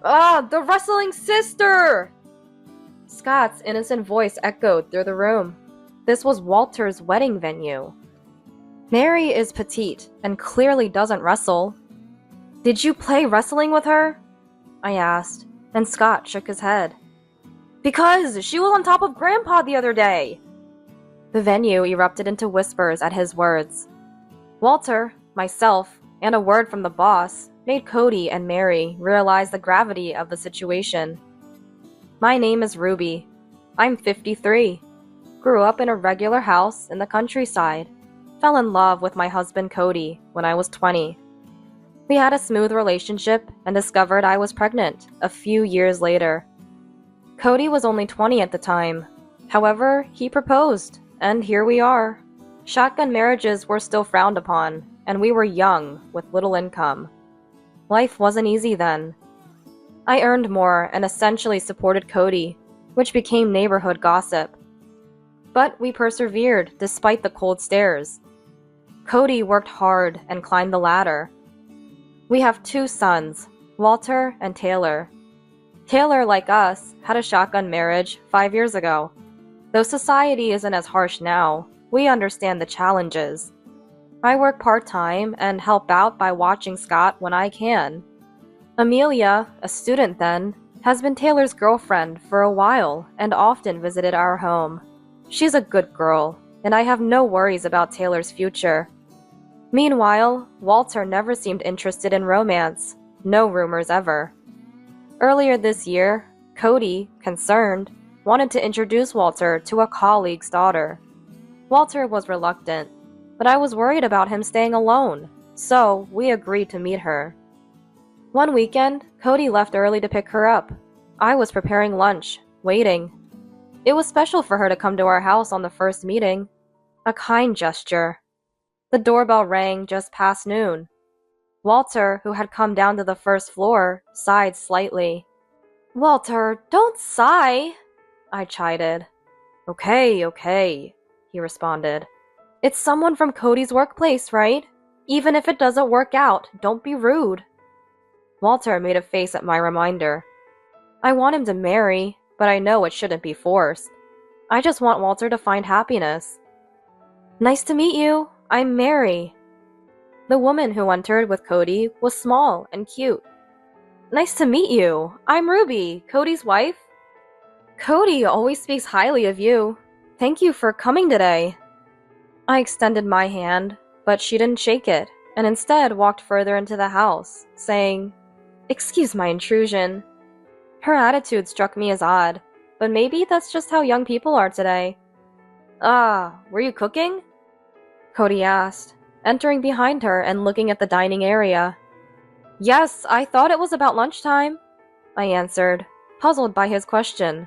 Ah, the wrestling sister! Scott's innocent voice echoed through the room. This was Walter's wedding venue. Mary is petite and clearly doesn't wrestle. Did you play wrestling with her? I asked, and Scott shook his head. Because she was on top of Grandpa the other day! The venue erupted into whispers at his words. Walter, myself, and a word from the boss made Cody and Mary realize the gravity of the situation. My name is Ruby. I'm 53. Grew up in a regular house in the countryside. Fell in love with my husband Cody when I was 20. We had a smooth relationship and discovered I was pregnant a few years later. Cody was only 20 at the time. However, he proposed, and here we are. Shotgun marriages were still frowned upon, and we were young with little income. Life wasn't easy then. I earned more and essentially supported Cody, which became neighborhood gossip. But we persevered despite the cold stares. Cody worked hard and climbed the ladder. We have 2 sons, Walter and Taylor. Taylor, like us, had a shotgun marriage 5 years ago. Though society isn't as harsh now, we understand the challenges. I work part-time and help out by watching Scott when I can. Amelia, a student then, has been Taylor's girlfriend for a while and often visited our home. She's a good girl, and I have no worries about Taylor's future. Meanwhile, Walter never seemed interested in romance. No rumors ever. Earlier this year, Cody, concerned, wanted to introduce Walter to a colleague's daughter. Walter was reluctant, but I was worried about him staying alone, so we agreed to meet her. One weekend, Cody left early to pick her up. I was preparing lunch, waiting. It was special for her to come to our house on the first meeting. A kind gesture. The doorbell rang just past noon. Walter, who had come down to the first floor, sighed slightly. "Walter, don't sigh," I chided. Okay, he responded. "It's someone from Cody's workplace, right? Even if it doesn't work out, don't be rude." Walter made a face at my reminder. I want him to marry, but I know it shouldn't be forced. I just want Walter to find happiness. "Nice to meet you. I'm Mary." The woman who entered with Cody was small and cute. "Nice to meet you. I'm Ruby, Cody's wife." "Cody always speaks highly of you. Thank you for coming today." I extended my hand, but she didn't shake it, and instead walked further into the house, saying, "Excuse my intrusion." Her attitude struck me as odd, but maybe that's just how young people are today. Were you cooking?" Cody asked, entering behind her and looking at the dining area. "Yes, I thought it was about lunchtime," I answered, puzzled by his question.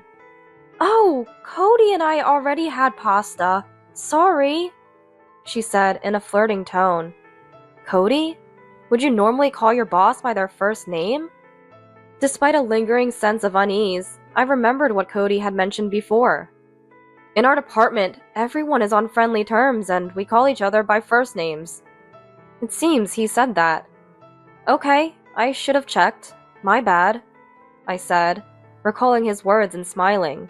"Oh, Cody and I already had pasta. Sorry," she said in a flirting tone. "Cody? Would you normally call your boss by their first name?" Despite a lingering sense of unease, I remembered what Cody had mentioned before. "In our department, everyone is on friendly terms and we call each other by first names." It seems he said that. "Okay, I should have checked. My bad," I said, recalling his words and smiling.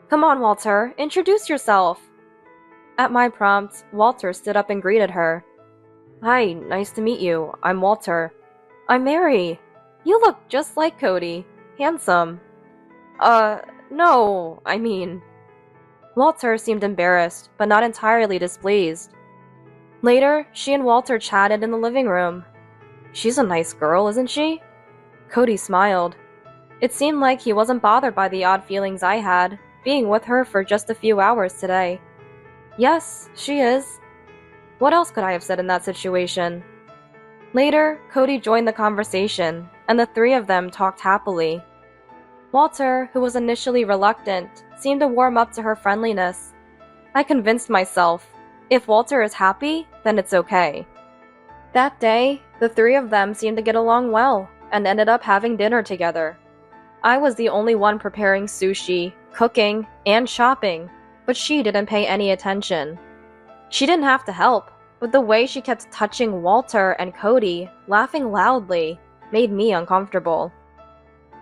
"Come on, Walter, introduce yourself." At my prompt, Walter stood up and greeted her. "Hi, nice to meet you. I'm Walter." "I'm Mary. You look just like Cody. Handsome." No, I mean..." Walter seemed embarrassed, but not entirely displeased. Later, she and Walter chatted in the living room. "She's a nice girl, isn't she?" Cody smiled. It seemed like he wasn't bothered by the odd feelings I had, being with her for just a few hours today. "Yes, she is." What else could I have said in that situation? Later, Cody joined the conversation, and the 3 of them talked happily. Walter, who was initially reluctant, seemed to warm up to her friendliness. I convinced myself, if Walter is happy, then it's okay. That day, the 3 of them seemed to get along well, and ended up having dinner together. I was the only one preparing sushi, cooking, and shopping, but she didn't pay any attention. She didn't have to help, but the way she kept touching Walter and Cody, laughing loudly, made me uncomfortable.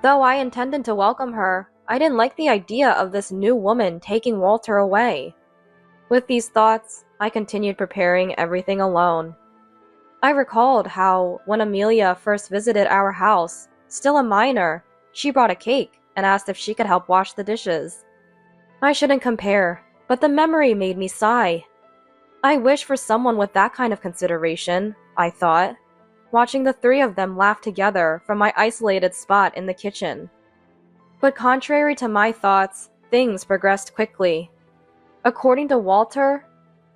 Though I intended to welcome her, I didn't like the idea of this new woman taking Walter away. With these thoughts, I continued preparing everything alone. I recalled how, when Amelia first visited our house, still a minor, she brought a cake and asked if she could help wash the dishes. I shouldn't compare, but the memory made me sigh. I wish for someone with that kind of consideration, I thought, watching the three of them laugh together from my isolated spot in the kitchen. But contrary to my thoughts, things progressed quickly. According to Walter,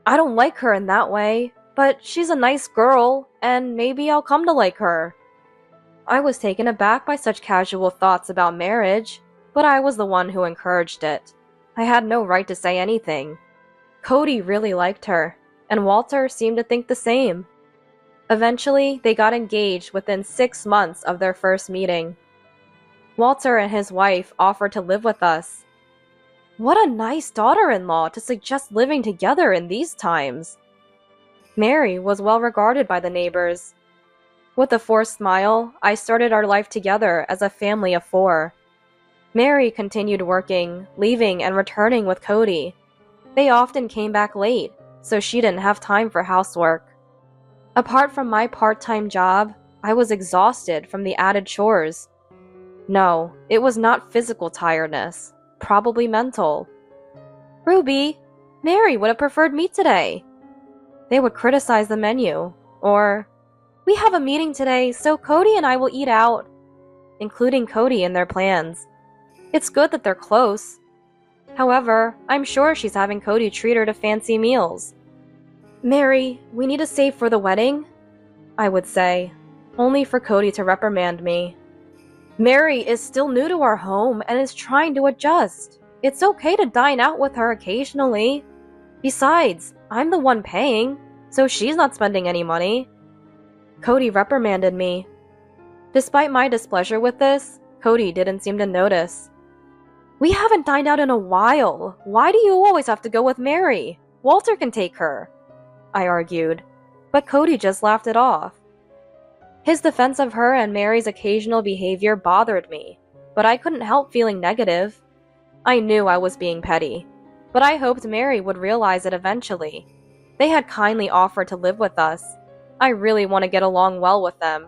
I don't like her in that way, but she's a nice girl, and maybe I'll come to like her. I was taken aback by such casual thoughts about marriage, but I was the one who encouraged it. I had no right to say anything. Cody really liked her, and Walter seemed to think the same. Eventually, they got engaged within 6 months of their first meeting. Walter and his wife offered to live with us. What a nice daughter-in-law to suggest living together in these times. Mary was well regarded by the neighbors. With a forced smile, I started our life together as a family of 4. Mary continued working, leaving and returning with Cody. They often came back late, so she didn't have time for housework. Apart from my part-time job, I was exhausted from the added chores. No, it was not physical tiredness, probably mental. Ruby, Mary would have preferred meat today. They would criticize the menu, or, we have a meeting today, so Cody and I will eat out, including Cody in their plans. It's good that they're close. However, I'm sure she's having Cody treat her to fancy meals. Mary, we need to save for the wedding, I would say, only for Cody to reprimand me. Mary is still new to our home and is trying to adjust. It's okay to dine out with her occasionally. Besides, I'm the one paying, so she's not spending any money. Cody reprimanded me. Despite my displeasure with this, Cody didn't seem to notice. We haven't dined out in a while. Why do you always have to go with Mary? Walter can take her, I argued, but Cody just laughed it off. His defense of her and Mary's occasional behavior bothered me, but I couldn't help feeling negative. I knew I was being petty, but I hoped Mary would realize it eventually. They had kindly offered to live with us. I really want to get along well with them.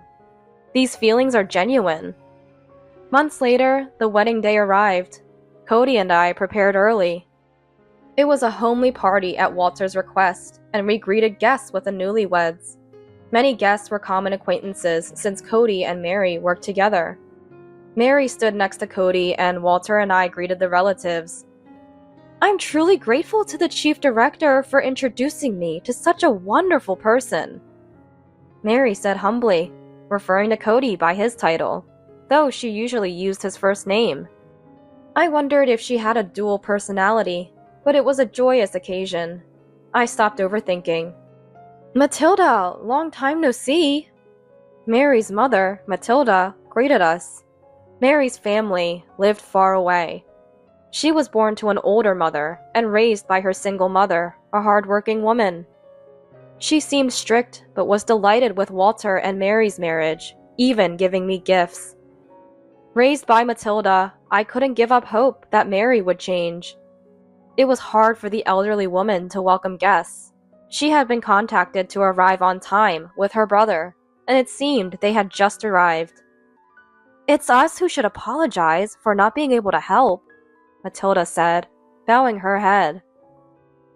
These feelings are genuine. Months later, the wedding day arrived. Cody and I prepared early. It was a homely party at Walter's request, and we greeted guests with the newlyweds. Many guests were common acquaintances since Cody and Mary worked together. Mary stood next to Cody, and Walter and I greeted the relatives. I'm truly grateful to the chief director for introducing me to such a wonderful person, Mary said humbly, referring to Cody by his title, though she usually used his first name. I wondered if she had a dual personality, but it was a joyous occasion. I stopped overthinking. Matilda, long time no see. Mary's mother, Matilda, greeted us. Mary's family lived far away. She was born to an older mother and raised by her single mother, a hard-working woman. She seemed strict, but was delighted with Walter and Mary's marriage, even giving me gifts. Raised by Matilda, I couldn't give up hope that Mary would change. It was hard for the elderly woman to welcome guests. She had been contacted to arrive on time with her brother, and it seemed they had just arrived. It's us who should apologize for not being able to help, Matilda said, bowing her head.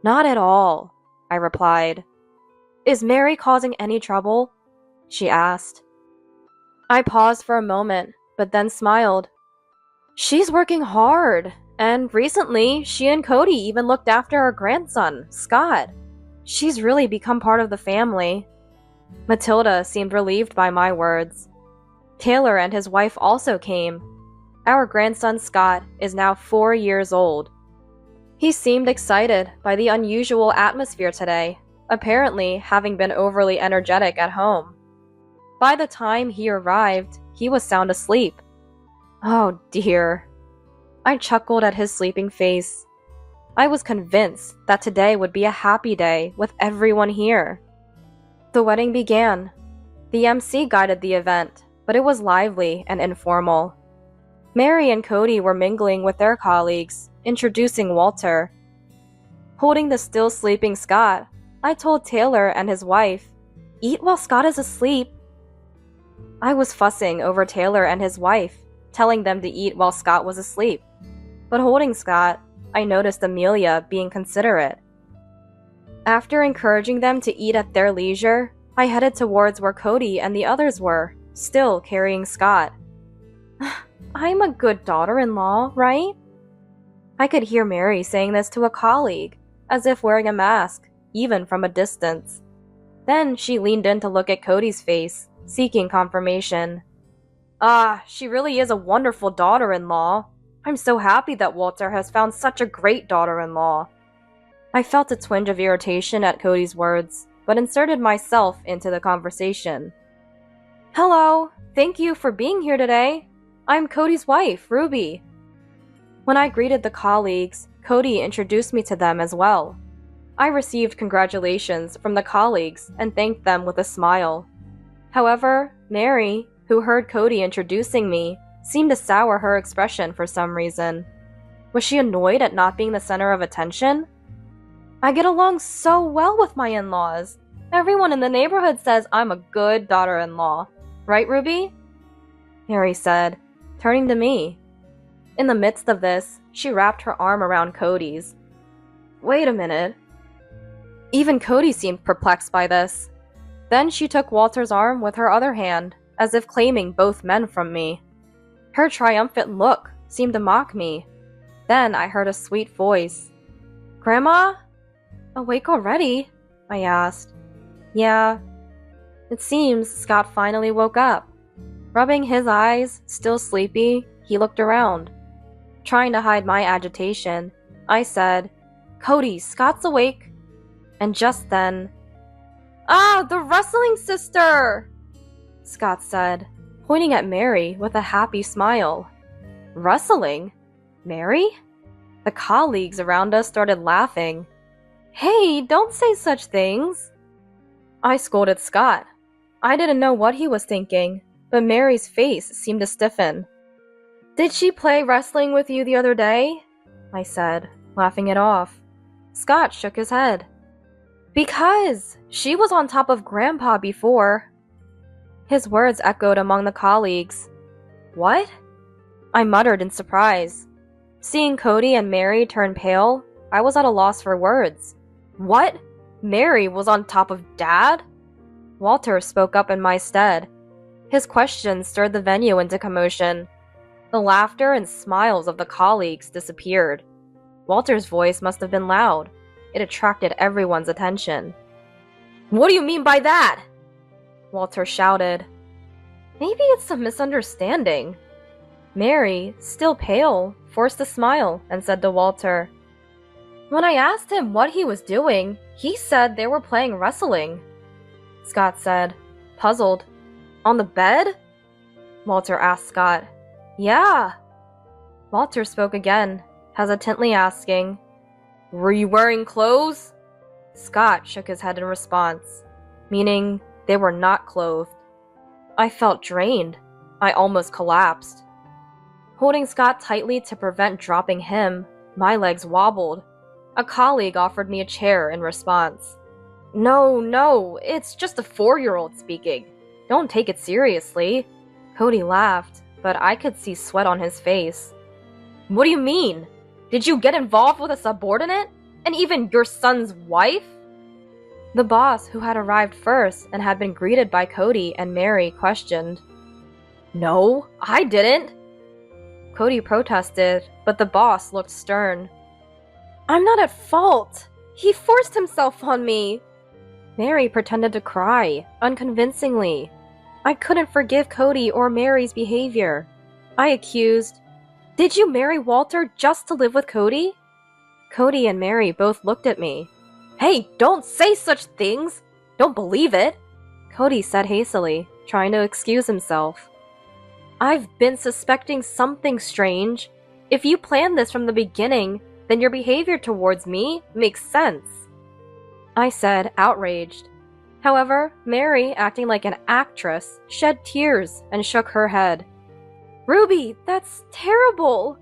Not at all, I replied. Is Mary causing any trouble? She asked. I paused for a moment, but then smiled. She's working hard, and recently she and Cody even looked after our grandson, Scott. She's really become part of the family. Matilda seemed relieved by my words. Taylor and his wife also came. Our grandson Scott is now 4 years old. He seemed excited by the unusual atmosphere today, apparently having been overly energetic at home. By the time he arrived, he was sound asleep. Oh dear. I chuckled at his sleeping face. I was convinced that today would be a happy day with everyone here. The wedding began. The MC guided the event, but it was lively and informal. Mary and Cody were mingling with their colleagues, introducing Walter. Holding the still sleeping Scott, I told Taylor and his wife, "Eat while Scott is asleep." I was fussing over Taylor and his wife, telling them to eat while Scott was asleep. But holding Scott, I noticed Amelia being considerate. After encouraging them to eat at their leisure, I headed towards where Cody and the others were, still carrying Scott. "I'm a good daughter-in-law, right?" I could hear Mary saying this to a colleague, as if wearing a mask, even from a distance. Then she leaned in to look at Cody's face, seeking confirmation. She really is a wonderful daughter-in-law. I'm so happy that Walter has found such a great daughter-in-law." I felt a twinge of irritation at Cody's words, but inserted myself into the conversation. "Hello, thank you for being here today. I'm Cody's wife, Ruby." When I greeted the colleagues, Cody introduced me to them as well. I received congratulations from the colleagues and thanked them with a smile. However, Mary, who heard Cody introducing me, seemed to sour her expression for some reason. Was she annoyed at not being the center of attention? "I get along so well with my in-laws. Everyone in the neighborhood says I'm a good daughter-in-law. Right, Ruby?" Mary said, turning to me. In the midst of this, she wrapped her arm around Cody's. Wait a minute. Even Cody seemed perplexed by this. Then she took Walter's arm with her other hand, as if claiming both men from me. Her triumphant look seemed to mock me. Then I heard a sweet voice. "Grandma? Awake already?" I asked. "Yeah." It seems Scott finally woke up. Rubbing his eyes, still sleepy, he looked around. Trying to hide my agitation, I said, "Cody, Scott's awake." And just then, the wrestling sister!" Scott said, pointing at Mary with a happy smile. "Wrestling? Mary?" The colleagues around us started laughing. "Hey, don't say such things." I scolded Scott. I didn't know what he was thinking, but Mary's face seemed to stiffen. "Did she play wrestling with you the other day?" I said, laughing it off. Scott shook his head. "Because she was on top of Grandpa before." His words echoed among the colleagues. "What?" I muttered in surprise. Seeing Cody and Mary turn pale, I was at a loss for words. "What? Mary was on top of Dad?" Walter spoke up in my stead. His questions stirred the venue into commotion. The laughter and smiles of the colleagues disappeared. Walter's voice must have been loud. It attracted everyone's attention. "What do you mean by that?" Walter shouted. "Maybe it's a misunderstanding." Mary, still pale, forced a smile and said to Walter, "When I asked him what he was doing, he said they were playing wrestling." Scott said, puzzled. "On the bed?" Walter asked Scott. "Yeah." Walter spoke again, hesitantly asking, "Were you wearing clothes?" Scott shook his head in response, meaning they were not clothed. I felt drained. I almost collapsed. Holding Scott tightly to prevent dropping him, my legs wobbled. A colleague offered me a chair in response. No, it's just a 4-year-old speaking. Don't take it seriously." Cody laughed, but I could see sweat on his face. "What do you mean? Did you get involved with a subordinate? And even your son's wife?" The boss, who had arrived first and had been greeted by Cody and Mary, questioned. "No, I didn't." Cody protested, but the boss looked stern. "I'm not at fault. He forced himself on me." Mary pretended to cry, unconvincingly. I couldn't forgive Cody or Mary's behavior. I accused, "Did you marry Walter just to live with Cody?" Cody and Mary both looked at me. "Hey, don't say such things! Don't believe it!" Cody said hastily, trying to excuse himself. "I've been suspecting something strange. If you planned this from the beginning, then your behavior towards me makes sense," I said, outraged. However, Mary, acting like an actress, shed tears and shook her head. Ruby, that's terrible!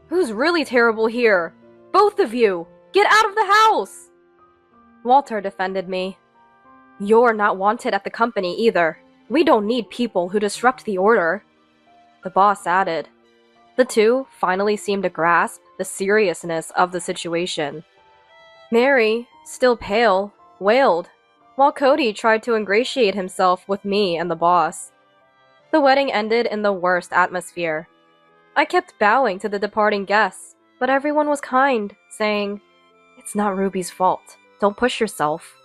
Who's really terrible here? Both of you! Get out of the house! Walter defended me. You're not wanted at the company either. We don't need people who disrupt the order. The boss added. The two finally seemed to grasp the seriousness of the situation. Mary, still pale, wailed, while Cody tried to ingratiate himself with me and the boss. The wedding ended in the worst atmosphere. I kept bowing to the departing guests, but everyone was kind, saying, "It's not Ruby's fault. Don't push yourself."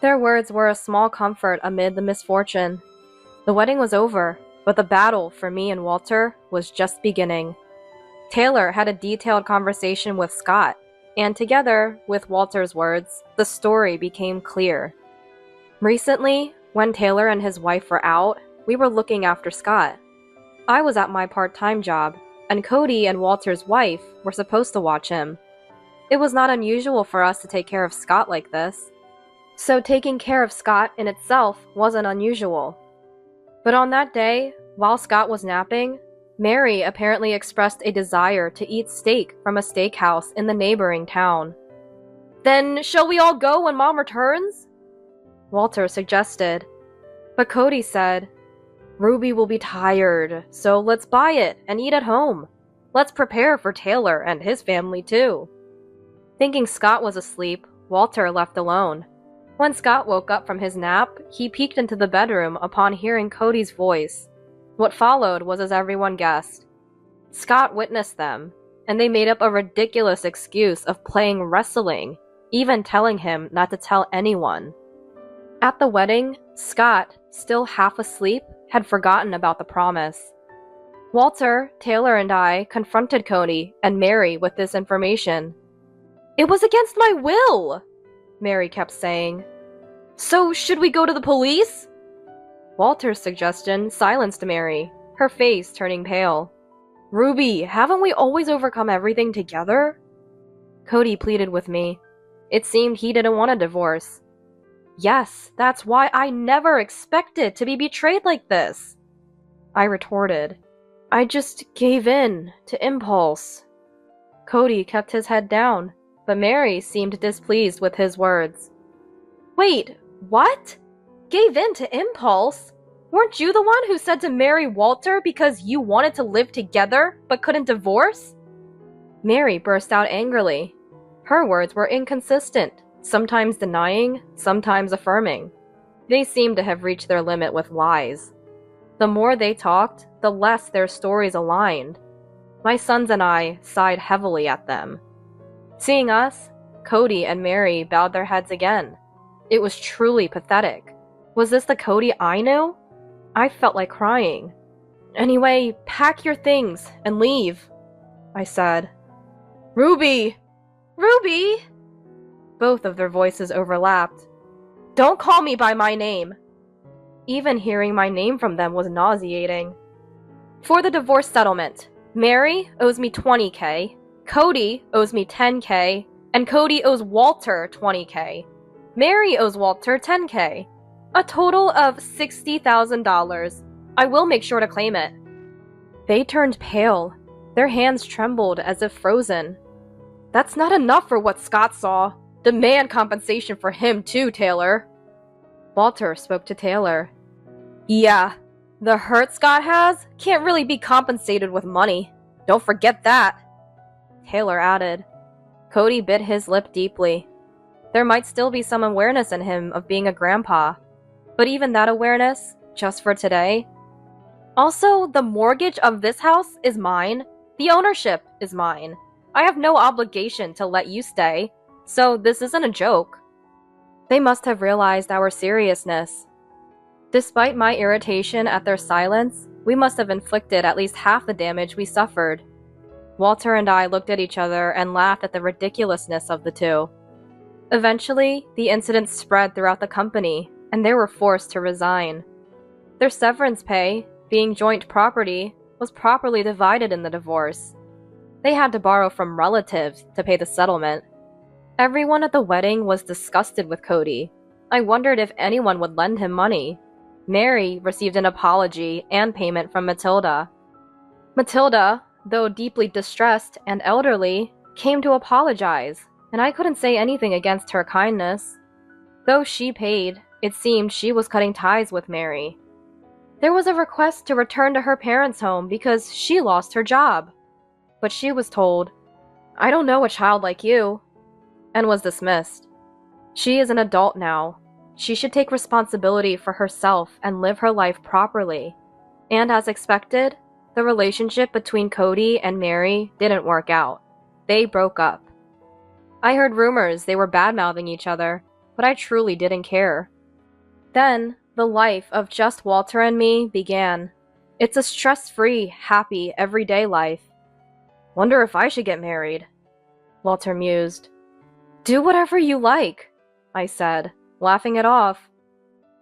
Their words were a small comfort amid the misfortune. The wedding was over, but the battle for me and Walter was just beginning. Taylor had a detailed conversation with Scott, and together, with Walter's words, the story became clear. Recently, when Taylor and his wife were out, we were looking after Scott. I was at my part-time job, and Cody and Walter's wife were supposed to watch him. It was not unusual for us to take care of Scott like this, so taking care of Scott in itself wasn't unusual. But on that day, while Scott was napping, Mary apparently expressed a desire to eat steak from a steakhouse in the neighboring town. "Then shall we all go when Mom returns?" Walter suggested. But Cody said, "Ruby will be tired, so let's buy it and eat at home. Let's prepare for Taylor and his family too." Thinking Scott was asleep, Walter left alone. When Scott woke up from his nap, he peeked into the bedroom upon hearing Cody's voice. What followed was as everyone guessed. Scott witnessed them, and they made up a ridiculous excuse of playing wrestling, even telling him not to tell anyone. At the wedding, Scott, still half asleep, had forgotten about the promise. Walter, Taylor, and I confronted Cody and Mary with this information. "It was against my will!" Mary kept saying. "So should we go to the police?" Walter's suggestion silenced Mary, her face turning pale. "Ruby, haven't we always overcome everything together?" Cody pleaded with me. It seemed he didn't want a divorce. "Yes, that's why I never expected to be betrayed like this," I retorted. "I just gave in to impulse." Cody kept his head down, but Mary seemed displeased with his words. "Wait, what? Gave in to impulse? Weren't you the one who said to marry Walter because you wanted to live together but couldn't divorce?" Mary burst out angrily. Her words were inconsistent, sometimes denying, sometimes affirming. They seemed to have reached their limit with lies. The more they talked, the less their stories aligned. My sons and I sighed heavily at them. Seeing us, Cody and Mary bowed their heads again. It was truly pathetic. Was this the Cody I knew? I felt like crying. "Anyway, pack your things and leave," I said. "Ruby! Ruby!" Both of their voices overlapped. "Don't call me by my name." Even hearing my name from them was nauseating. "For the divorce settlement, Mary owes me $20K, Cody owes me $10K, and Cody owes Walter $20K. Mary owes Walter $10K. A total of $60,000. I will make sure to claim it." They turned pale. Their hands trembled as if frozen. "That's not enough for what Scott saw. Demand compensation for him too, Taylor." Walter spoke to Taylor. "Yeah, the hurt Scott has can't really be compensated with money. Don't forget that." Taylor added. Cody bit his lip deeply. There might still be some awareness in him of being a grandpa, but even that awareness, just for today. Also, the mortgage of this house is mine. The ownership is mine. I have no obligation to let you stay, so this isn't a joke. They must have realized our seriousness. Despite my irritation at their silence, we must have inflicted at least half the damage we suffered. Walter and I looked at each other and laughed at the ridiculousness of the two. Eventually, the incident spread throughout the company, and they were forced to resign. Their severance pay, being joint property, was properly divided in the divorce. They had to borrow from relatives to pay the settlement. Everyone at the wedding was disgusted with Cody. I wondered if anyone would lend him money. Mary received an apology and payment from Matilda. Matilda, though deeply distressed and elderly, came to apologize, and I couldn't say anything against her kindness. Though she paid, it seemed she was cutting ties with Mary. There was a request to return to her parents' home because she lost her job. But she was told, "I don't know a child like you," and was dismissed. She is an adult now. She should take responsibility for herself and live her life properly. And as expected, the relationship between Cody and Mary didn't work out. They broke up. I heard rumors they were bad-mouthing each other, but I truly didn't care. Then, the life of just Walter and me began. It's a stress-free, happy, everyday life. Wonder if I should get married, Walter mused. Do whatever you like, I said, laughing it off.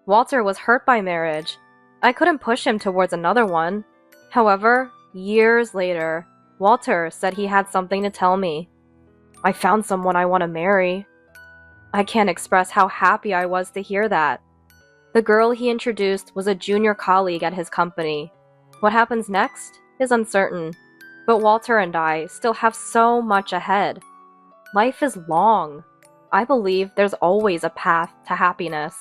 Walter was hurt by marriage. I couldn't push him towards another one. However, years later, Walter said he had something to tell me. I found someone I want to marry. I can't express how happy I was to hear that. The girl he introduced was a junior colleague at his company. What happens next is uncertain, but Walter and I still have so much ahead. Life is long. I believe there's always a path to happiness.